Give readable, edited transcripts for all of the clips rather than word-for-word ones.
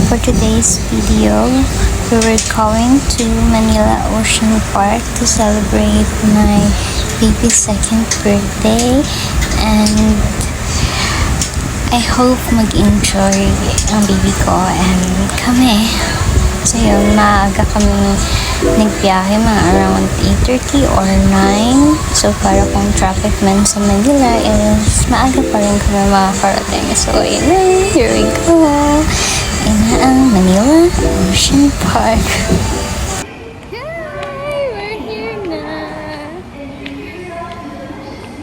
For today's video, we were going to Manila Ocean Park to celebrate my baby's second birthday, and I hope mag-enjoy ang baby ko and kami. So yun, maaga kami nagbiyahe, mga around 8:30 or 9. So para kung traffic man sa Manila is maaga pa rin kami makakarating. So yun na, here we go. Yun na ang Manila Ocean Park. Hi! We're here na.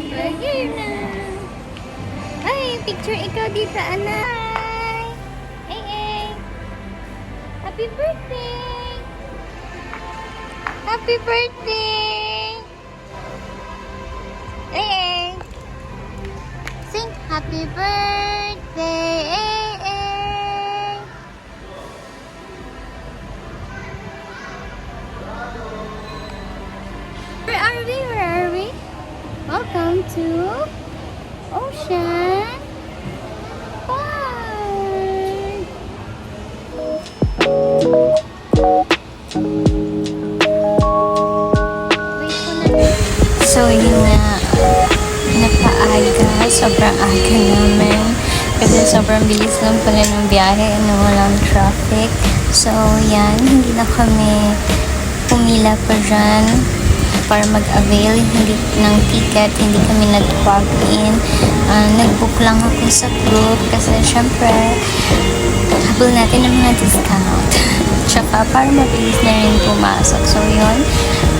We're here na. Ay, picture ikaw dito, anak. Happy birthday! Happy birthday! Hey! Sing happy birthday! Hey! Where are we? Where are we? Welcome to Ocean Park! So yun na, napaaga, sobrang aga namin kasi sobrang bilis lang pala ng biyahe and walang traffic. So yan, hindi na kami pumila pa dyan para mag-avail ng ticket, hindi kami nag-plug in. Nag-book lang ako sa group kasi syempre habol natin ng mga discount. Tsaka para mabilis na rin pumasok. So yun,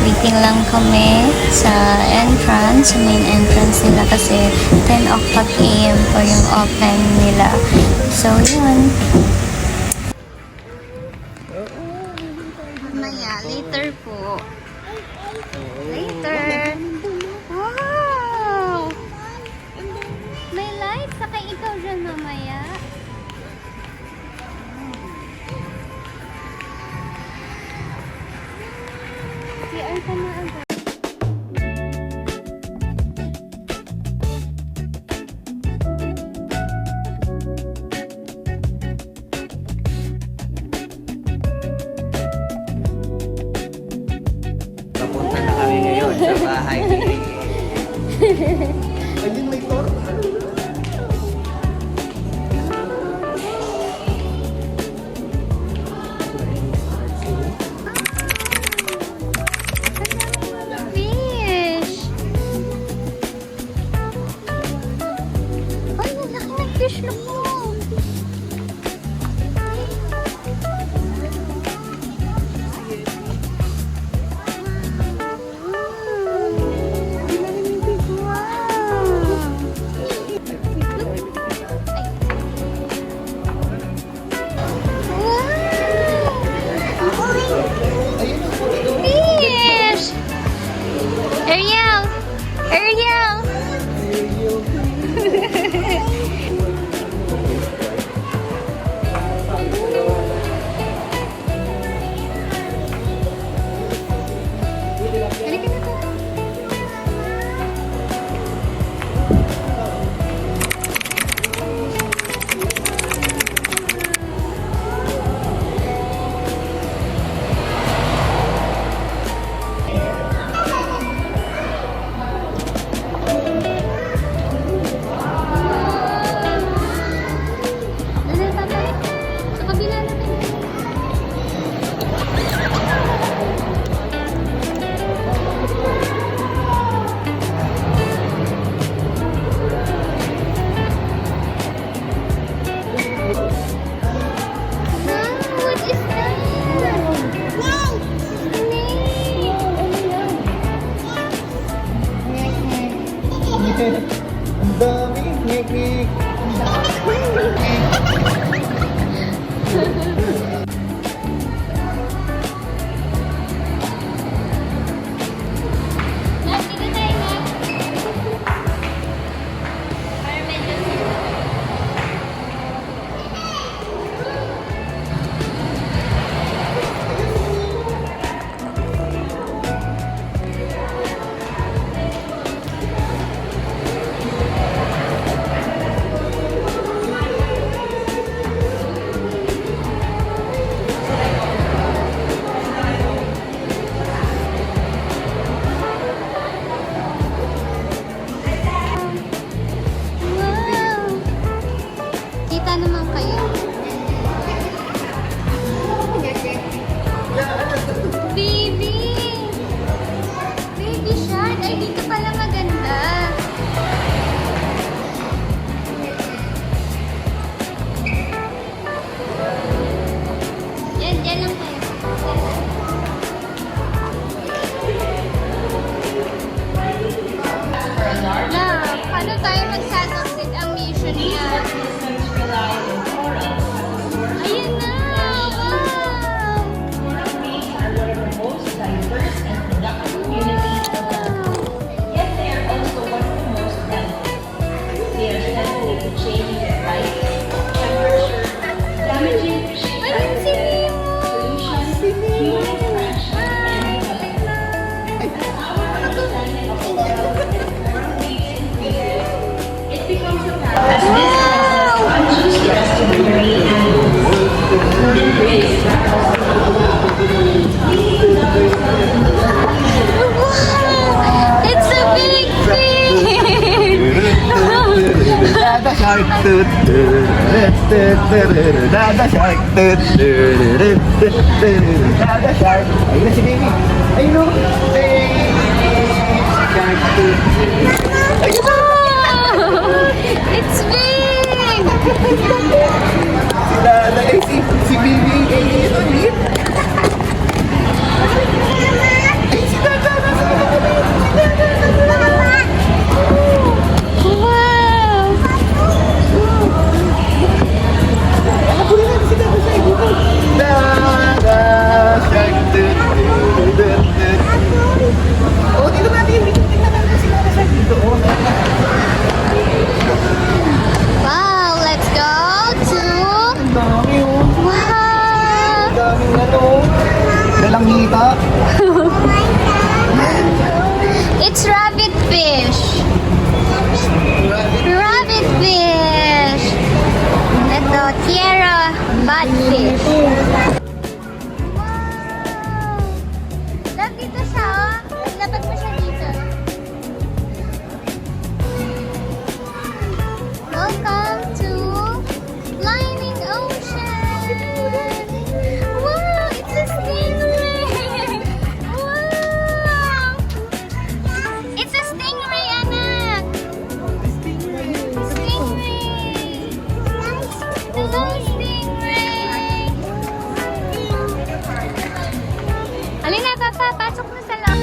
waiting lang kami sa entrance, sa main entrance nila kasi 10 o'clock AM po yung open nila. So yun. Mamaya, later po. Later. Wow! May lights, saka ikaw dyan mamaya. CR ka na agad. Papunta na kami ngayon sa bahay ni... Ayun, may torta. Fish, look mo. Fish! Ariel! Ariel! Ang dami, ngik-ngik. magsasaksi ang mission niya. Ayun na! Wow! Ayun si Nemo! Wow! It's a big fish! Dada shark. Dada shark. Dada shark. Ayun na si baby. Ayun o. Wow! It's big! Si Dada ay si baby. Ito ulit. Ay si Dada. Wow! Habulin natin si Dada sa ibuko. Dada shark. Oh, dito natin. Tingnan natin si Dada shark dito. Oh. Wow! Let's go to... Ang dami oh. Wow! Ang daming ano. Dalang hita. It's rabbit fish! Rabbit fish! Ito, Tierra Badfish. Wow! Love, dito siya, oh. Dapat mo siya dito. Welcome to Flying Ocean! Wow! It's a stingray! Wow! It's a stingray, anak! Stingray! Hello, stingray! Halina, Papa! Pasok na sa loob!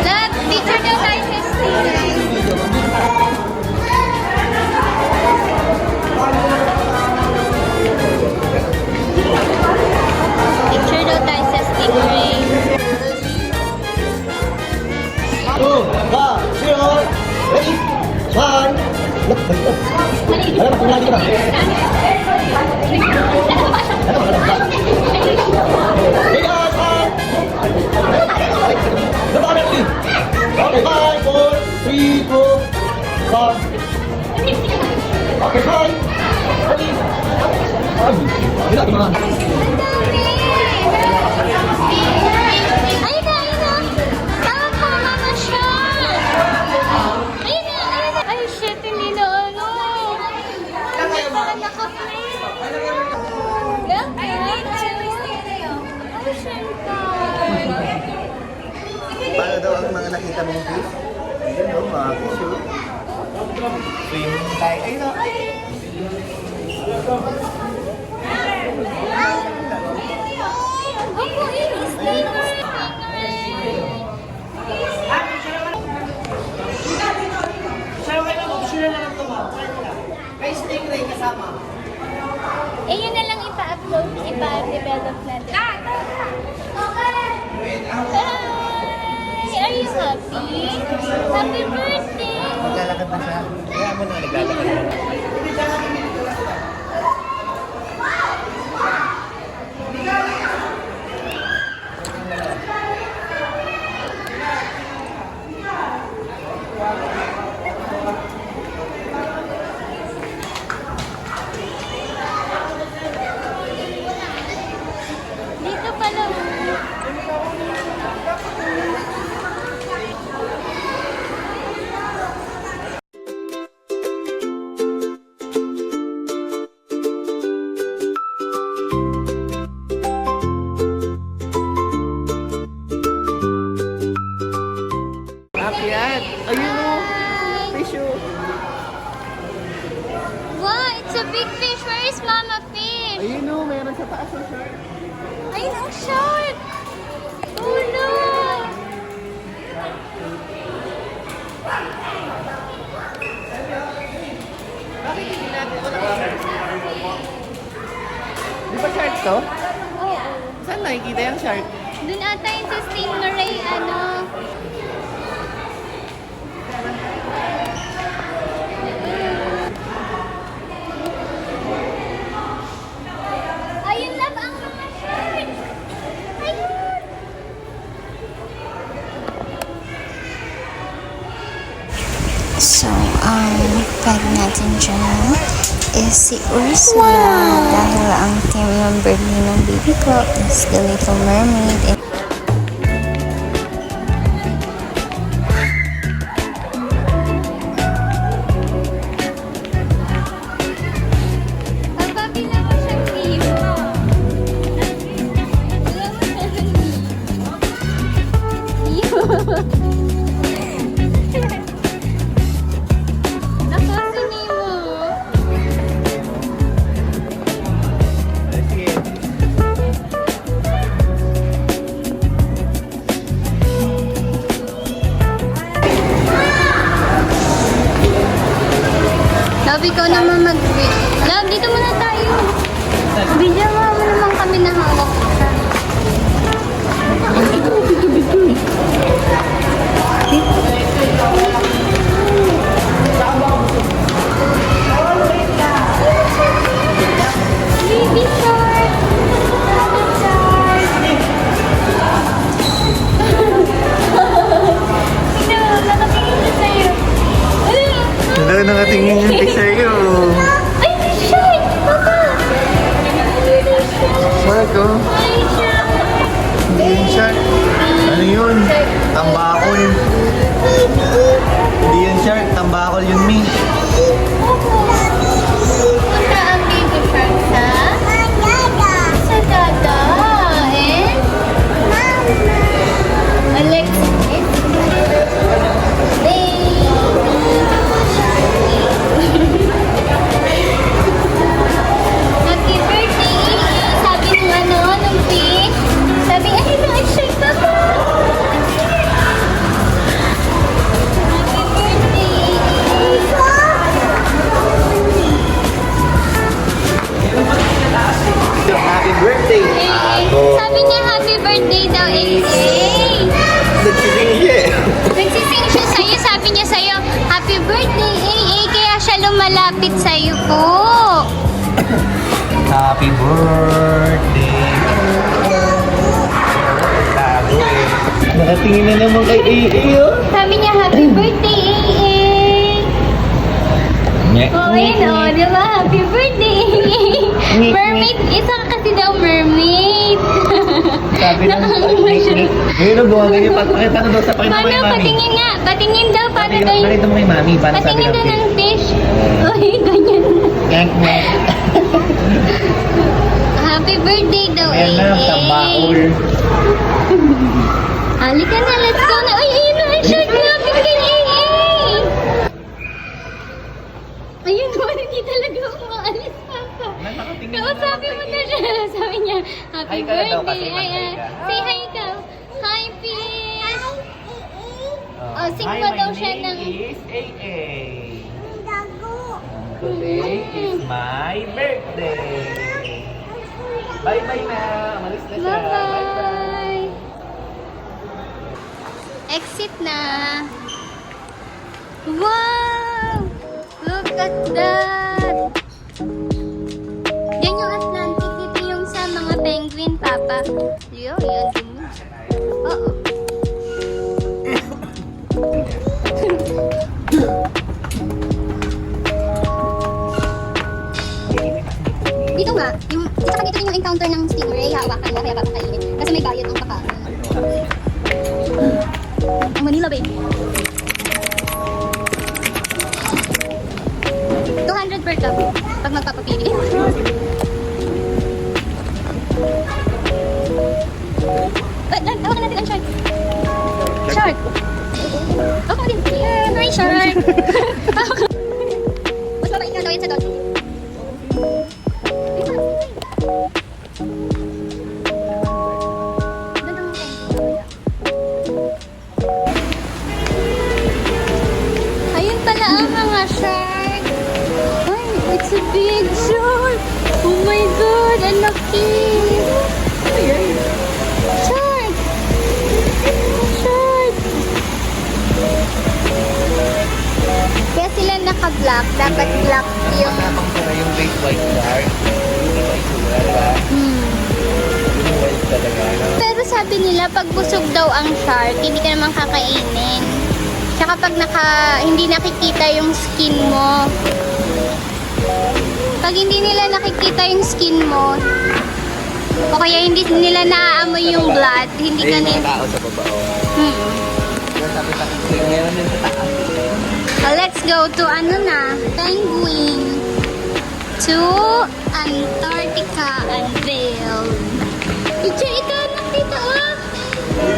Love, picture daw tayo sa stingray. Picture daw tayo sa stingray. Two, one, zero, ready, one. Alam mo, lagi ka ba? Okay, 5, 4, 3, 2, 1. Okay, 5. Ready. Ay, hindi naman. Ayun na, ayun na. Tama na siya. Ayun na, ayun na. Ay, shit, hindi na ano. Hindi pala naka-play. Welcome to... Ocean Park. Paano daw ang mga nakita mong fish? Ayun o, mga fish o. Swimming tayo. Ayun o. Opo, yun, stingray. Siya okay lang, optional na lang ito, ma'am. May stingray kasama. Eh, yun na lang ipa-upload, ipa-develop natin. Hi! Are you happy? Happy birthday! Maglalakad na siya. Kaya mo na naglalakad na. Dito pala. Akyat! Ayun o! Tissue! Wow, it's a big fish. Where is Mama Fish? Ayun o! Meron sa taas ng shark. Ayun ang shark! Oh no! Bakit hindi natin ito Di ba shark to? Oo. Saan nakikita yung shark? Dun ata yung sa stingray, ano. Ayun lang ang mga shark! Ayun! So, peg natin dyan is si Ursula dahil ang team member din ng baby ko is the Little Mermaid. Pagpapila ko siyang team. Nakasuni mo. Sige. Love, ikaw naman Love, dito muna tayo. Bigyan mo naman kami na hawak ka. Baby shark! Baby shark! Ito, nakatingin na sa'yo. Wala nakatingin yung picture ko. Ay, shark! Papa! Shark oh. Ay, shark! Hindi yun shark. Ano yun? Tambakol. Hindi yun shark. Tambakol yun, Mi. Punta ang baby shark sa? Sa dada. And? Alexis. Happy birthday! Sabi ng nung fish. Sabi, ay, no, ay, shark pa ba? Happy birthday! Happy birthday! Sabi niya, happy birthday daw, Nagsising siya eh. Nagsising siya sa'yo, sabi niya sa'yo, happy birthday, kaya siya lumalapit sa'yo po. Happy birthday! Tago eh. Nakatingin na naman kay AA oh. Sabi niya, happy birthday, Oh, yun o, di ba? Happy birthday! Mermaid, isa ka kasi daw mermaid. Sabi na. Nakakangwa siya. Ngayon na buwan ngayon. Pakita ko daw sa pakita mo kay Paano? mami. Patingin nga. Patingin daw. Paano daw yung... Pakita mo kay mami. Paano sabi Patingin ng daw ng fish? fish. Uy, ganyan. Yank mo. Happy birthday daw, Ayan na, tambakol. Halika na, let's go na. Ay, ayun na, ang shark lapit kay AA. Ayun naman, hindi talaga umaalis, Papa. Kausapin mo na siya. Sabi niya, happy Hi ka na daw birthday. kasi, mag-hi ka. Say hi ka. Hi, fish. Oh, sing pa daw siya ng... is AA. Today is my birthday. Bye-bye na. Malis na siya. Bye-bye! Exit na! Wow! Look at that! Yan yung Atlantic. Dito yung sa mga penguin, Papa. Yo, yun din yun. Oo. Dito nga, yung, saka dito rin yung encounter ng stingray, hawakan mo, kaya papakainin. Kasi may bayad ang pakain. Ang Manila Bay. 200 per cup pag magpapapili. Tawagan natin ang shark. Shark! Ako din. Hi, shark! Mas mabait nga daw yan sa dolphin. Ayun pala ang mga shark. Ay, it's a big shark. Oh my God, ang laki. Shark! Shark! Kaya sila naka-black. Dapat black yung... Masapang pala yung great white shark. Hindi ba itsura, diba? Yung white talaga, no? Pero sabi nila, pag busog daw ang shark, hindi ka naman kakainin. Tsaka pag hindi nakikita yung skin mo. Pag hindi nila nakikita yung skin mo, o kaya hindi nila naaamoy yung blood, hindi ka Ayun nila... mga tao sa baba, oh. Yung sabi sa akin, meron din sa taas. Let's go to ano na, penguin. To Antarctica unveiled. Picture ito, nakita oh.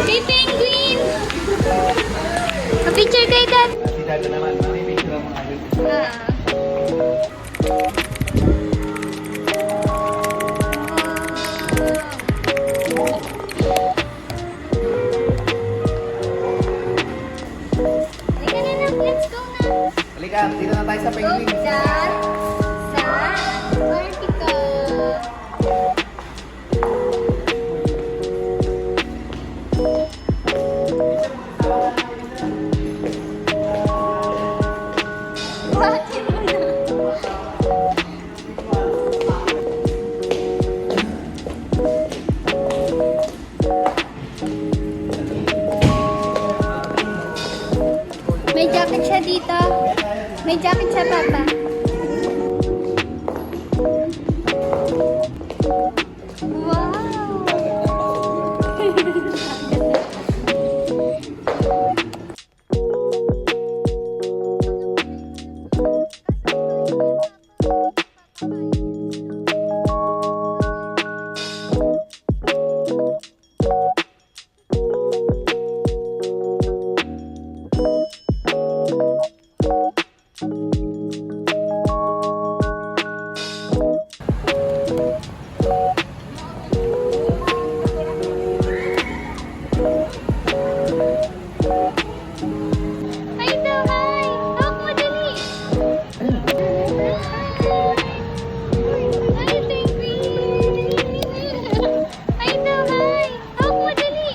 Kay penguin. Picture kay dad. Si Dado naman, may picture ang mga adult. Let's go na. Halika, dito na tayo sa Go penguin. dyan sa Antarctica. Bakit mo na? May jacket siya dito. May jacket siya, Papa. Wow! Hi daw, hi! Hawak mo dali! Hi, penguin! Hi daw, hi! Hawak mo dali!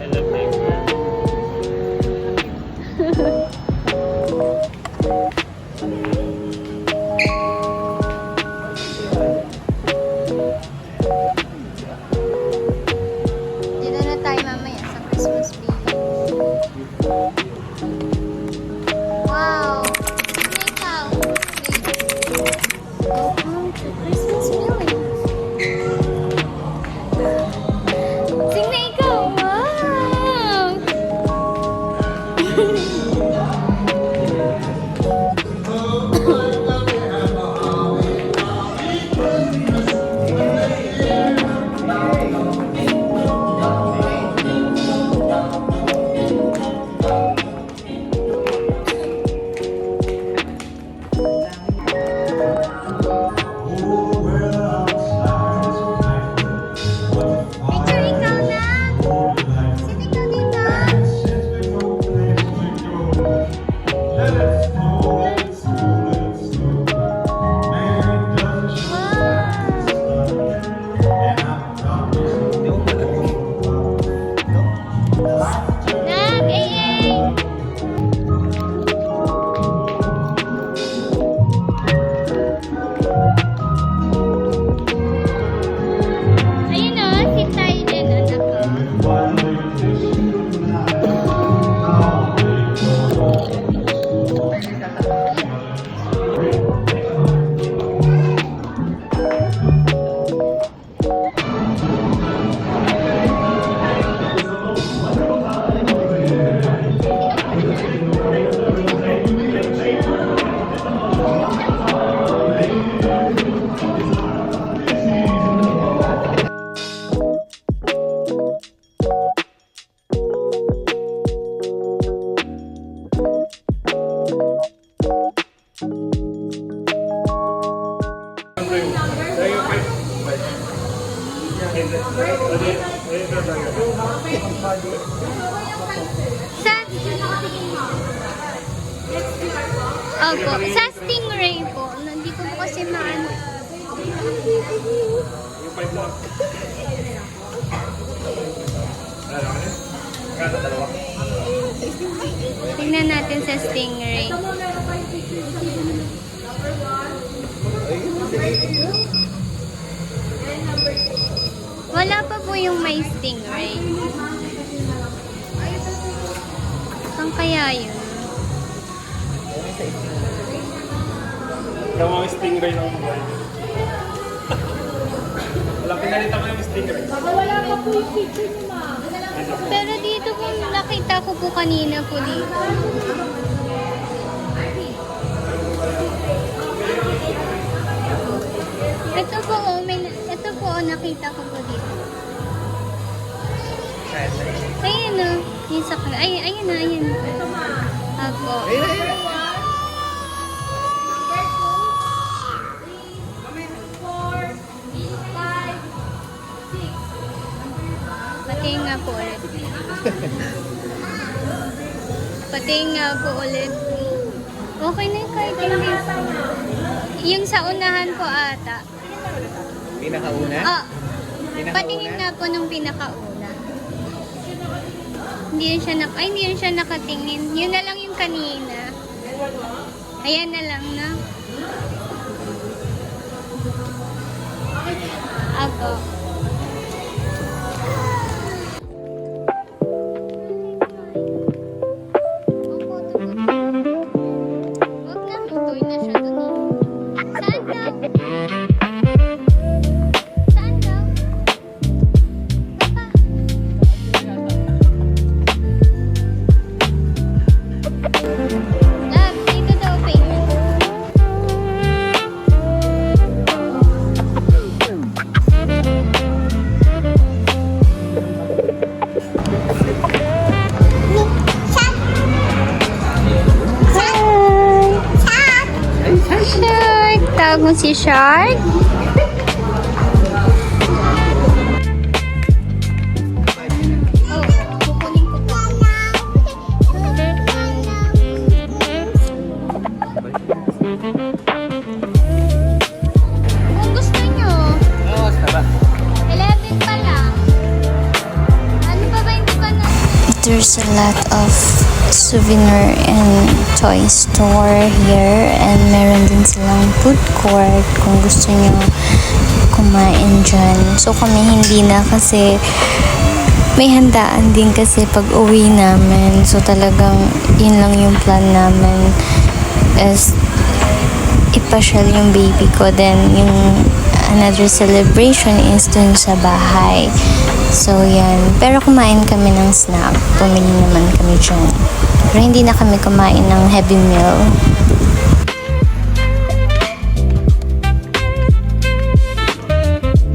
Hello, penguin. Dito na tayo mamaya sa Christmas village. Wow! Sino ikaw? Welcome to Christmas village. Sino ikaw? Wow! Sa... Opo, sa Stingray po. Hindi ko po kasi maano. Tingnan natin sa Stingray. Wala pa po yung may Stingray. Saan kaya yun? Yung mga stingray ng mga. Wala, pinalitan ko yung stingray. Wala pa po yung picture ni ma'am. Pero dito po, nakita ko po kanina po dito. Ito po, ito po, nakita ko po dito. Ayun o, yung sa ayun na, ayun. Ako. Pati nga po ulit. Pati nga po ulit. Okay na yung kahit hindi. Yung sa unahan po ata. Pinakauna? Ah, Pinakauna? patingin nga po nung pinakauna. Hindi yun siya hindi yun siya nakatingin. Yun na lang yung kanina. Ayan na lang na. Ako. Huwag na, tutoy na siya dun eh. Saan daw? Saan daw? Papa. Love, dito daw payment. Shark! Tawag mo si Shark? Oh, kukunin ko po. Kung gusto nyo, Oo, basta ba? 11 pa lang. Ano pa ba hindi pa na? There's a lot of souvenir and toy store here, and meron din silang food court kung gusto nyo kumain dyan. So kami hindi na kasi may handaan din kasi pag uwi namin. So talagang yun lang yung plan namin is ipasyal yung baby ko. Then yung another celebration is dun sa bahay. So yan. Pero kumain kami ng snack. Pumili naman kami dyan. Pero hindi na kami kumain ng heavy meal.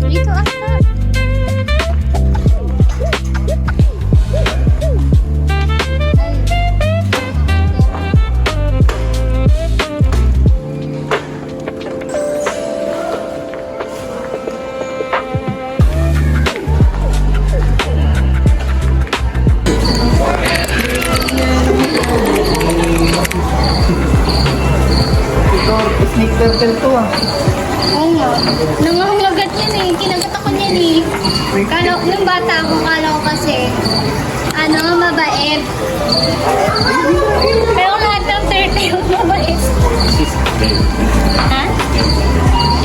Dito ata. Ito, snake turtle to ah. Oo nga. Nangangagat yan eh. Kinagat ako niyan eh. Nung bata ako, kala ko kasi, mabait. Pero lahat ng turtle mabait. Ha?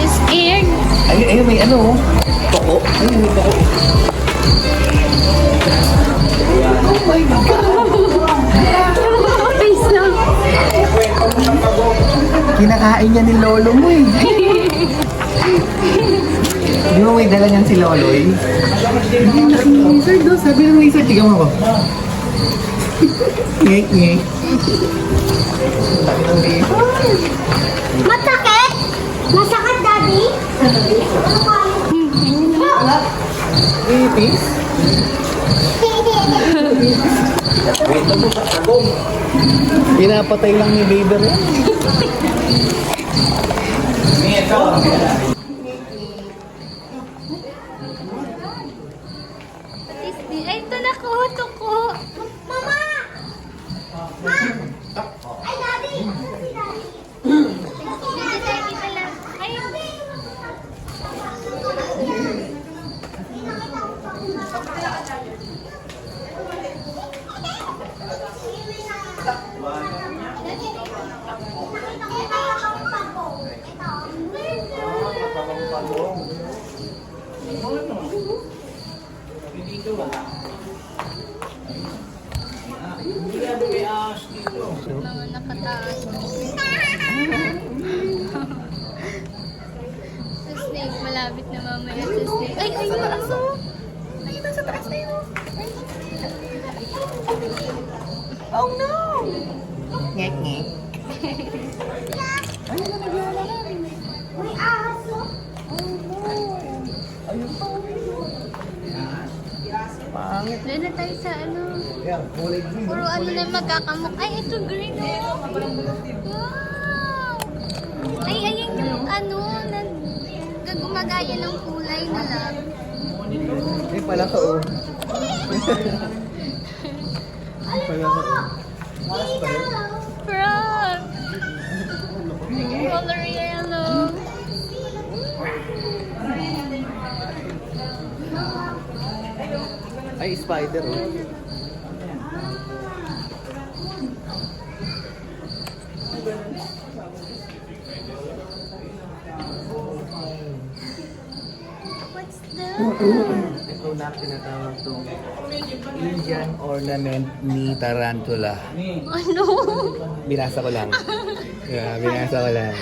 Just scared. Ayun, may ano oh. Toko. Ayun, may toko. Oh my God! Face lang. Kinakain niya ni Lolo mo eh. Di ba may dala niyan si Lolo eh? Hindi na si Lizard oh. Sabi ng Lizard, tigam ako. Ngek, ngek. Sabi ng Lizard. Masakit? Masakit, Daddy? Ipis? Pinapatay lang ni Baber yan. Mga nakataas. Sa snake, malapit na mamaya sa snake. Ay, ay, yung aso! Ay, nasa taas na yun. Oh no! Ngek ngek. May aso. Pangit. Doon na tayo sa ano. Yan, kulay green. Puro ano na magkakamuk. Ay, ito green. Wow! Ay, ayan yung ano, gumagaya ng kulay na lang. Eh, pala ka oh. Pala ka oh. Malas ba yun? Frog! Color yellow. Ay, spider oh. What's that? Ito na tinatawag itong Indian ornament ni tarantula. Ano? Binasa ko lang. Yeah, binasa ko lang.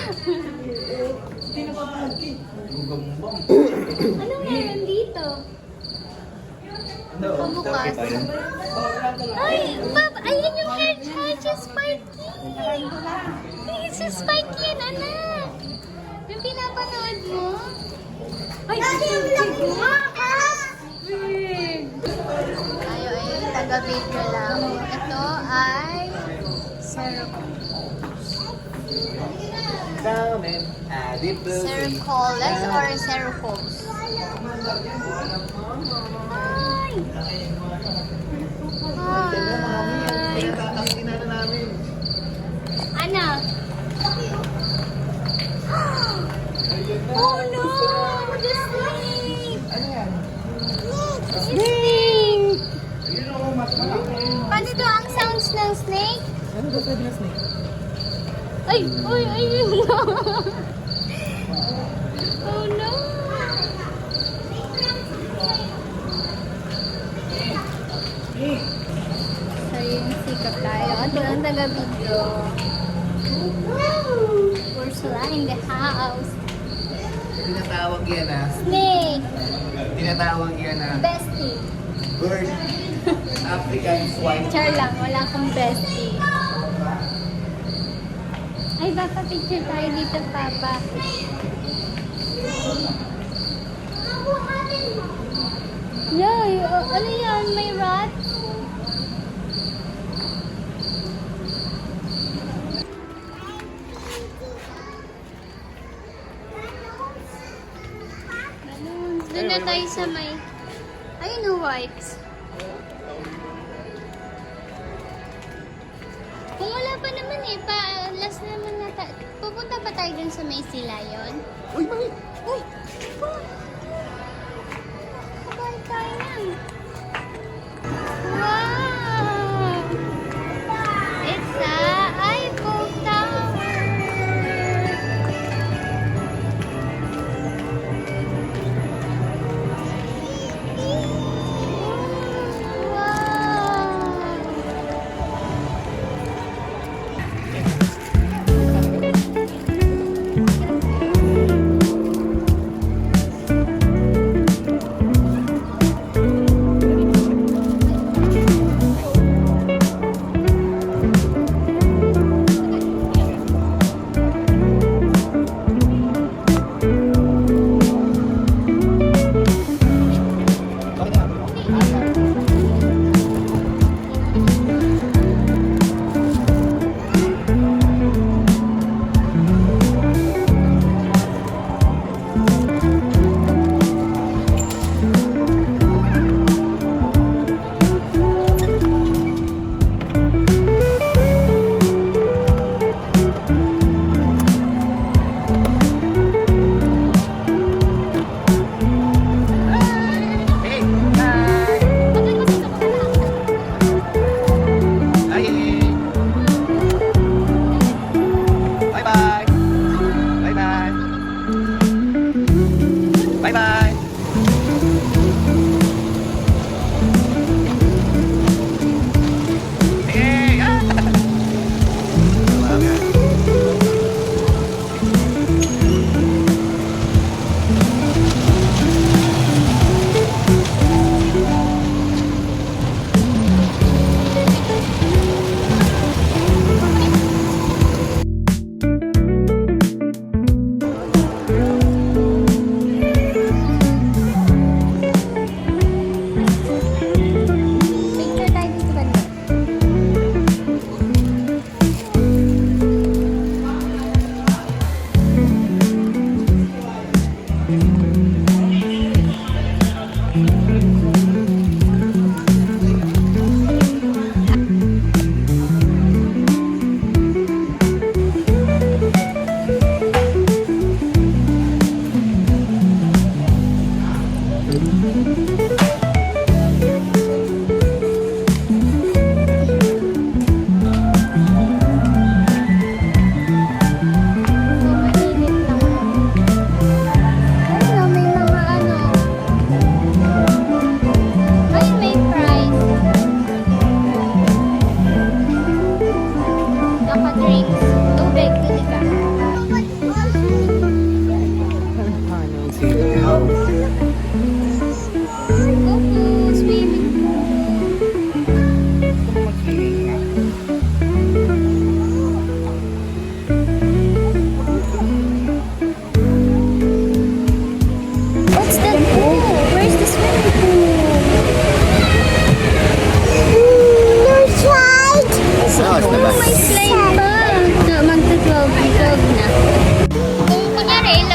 Ano meron dito? Pabukas. Ay, Bob, ayun yung hedgehog, si Sparky. Ay, si Sparky yan, anak. Yung pinapanood mo? Ay, tayo ay taga-video lang. Ito ay Salmon, adipose. Cerocoles or Cerocos? Ay! Hi! Tatangkin na namin. Ana? Oh no! The snake! Ano yan? Snake! Yun ako, mas malaki. Paano daw ang sounds ng snake? Ano ba sabi na snake? Ay! Uy! Ayun na! Oh no! So yun, sikap tayo. Ito ang taga-video. Ursula in the house. Tinatawag yan ah. Snake! Tinatawag yan ah. Bestie! Bird. African swine. Char lang, wala akong bestie. Ay, baka picture tayo dito, Papa. Yay! Ano yan? May rat? Balloons. Doon na tayo sa may... Ayun o, wipes. Kung wala pa naman eh, last naman na pupunta pa tayo dun sa may silayon. Uy, bakit? Uy! Kabay tayo yan. Wow! It's a Eiffel Tower! Wow!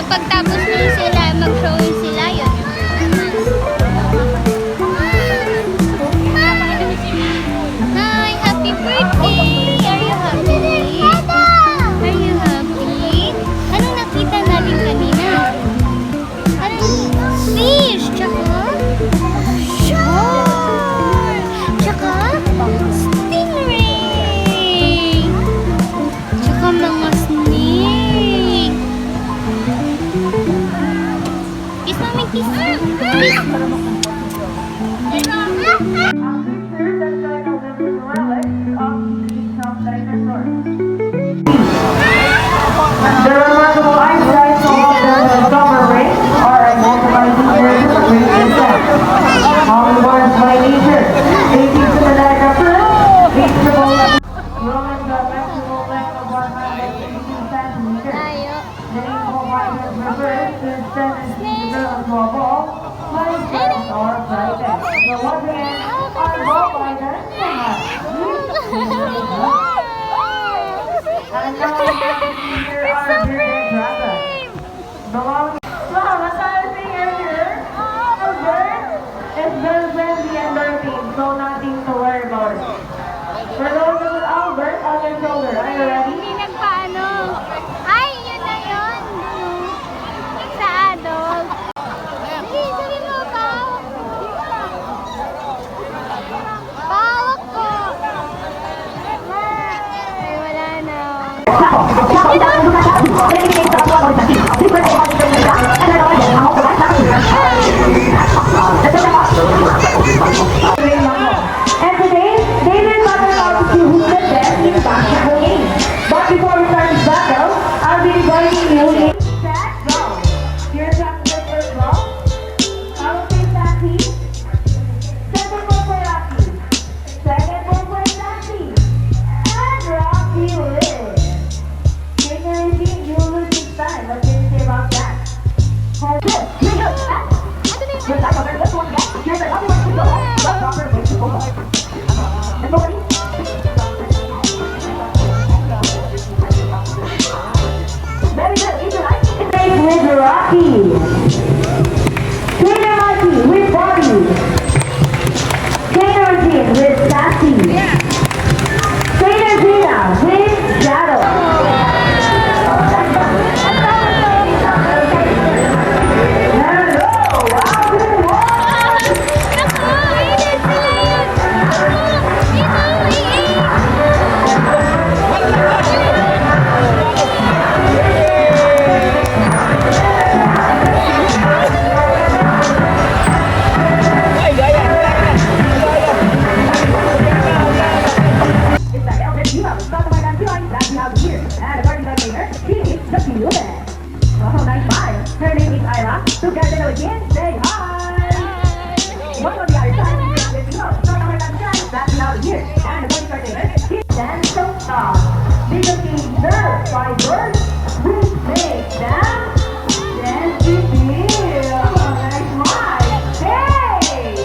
pagtapos nun sila, mag-showing sila, yun yung Hi, happy birthday! Are you happy? Are you happy? Anong nakita natin kanina? Anong fish? Tsaka? Shark! Tsaka? Stingray! Tsaka mga snake! Kiss mami, kiss! Kiss! The remarkable ice rides along the summer rain are a multiplied feature of great insect. Hummingbirds by nature, they teach the Niagara Falls, reachable growing the maximum length of 182 centimeters. Tayo. The rainbow migrant refers to the tendency to build a small ball, flying birds or flighted. So once again, our ball fighters and now here are the dragons. Belonging wow, as I was saying earlier, a bird is very friendly and very tame, so nothing to worry about it. For those with Albert on your shoulder, are you ready? Hindi nagpaano. Ay, yun na yun. Sa adult. Sabi mo, pawak ko. Pawak ko. Ay, wala na. And today, David Butler to who's the best in basketball game. But before we start this battle, I'll be inviting you in set, go. Here's after the first ball. I will say Sassy. Second ball for Rocky. Second ball for Sassy. And Rocky wins. Generally, you lose this time. What can you say about that? Hold it. Here's that one. This one, guys. Here's another one. Let's drop her. Wait, go. And go, buddy. Very good. It's right. It's with Rocky. Trainer Rocky with Bobby. Trainer Jean with Sassy. Trainer Gina with Shadow. Her name is Ira. Together again, say hi. One on the other side, let's go. Start on my left side, back out here. And the boys are there. Stand so tall. Because in their fibers, we make them dance to feel. Nice one. Hey!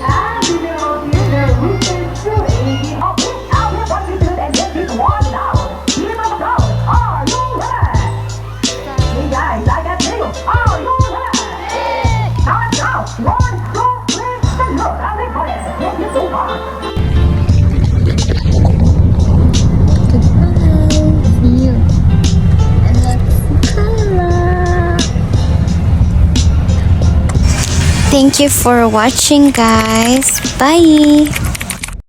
And we will hear the roots to 80. I'll push out your body to and get this one out. Give them a go. Are you ready? Hey guys, I got you. Are you ready? Now let's go. 1, 2, 3, and look. I'll be quiet. Thank you so much. Thank you for watching, guys. Bye.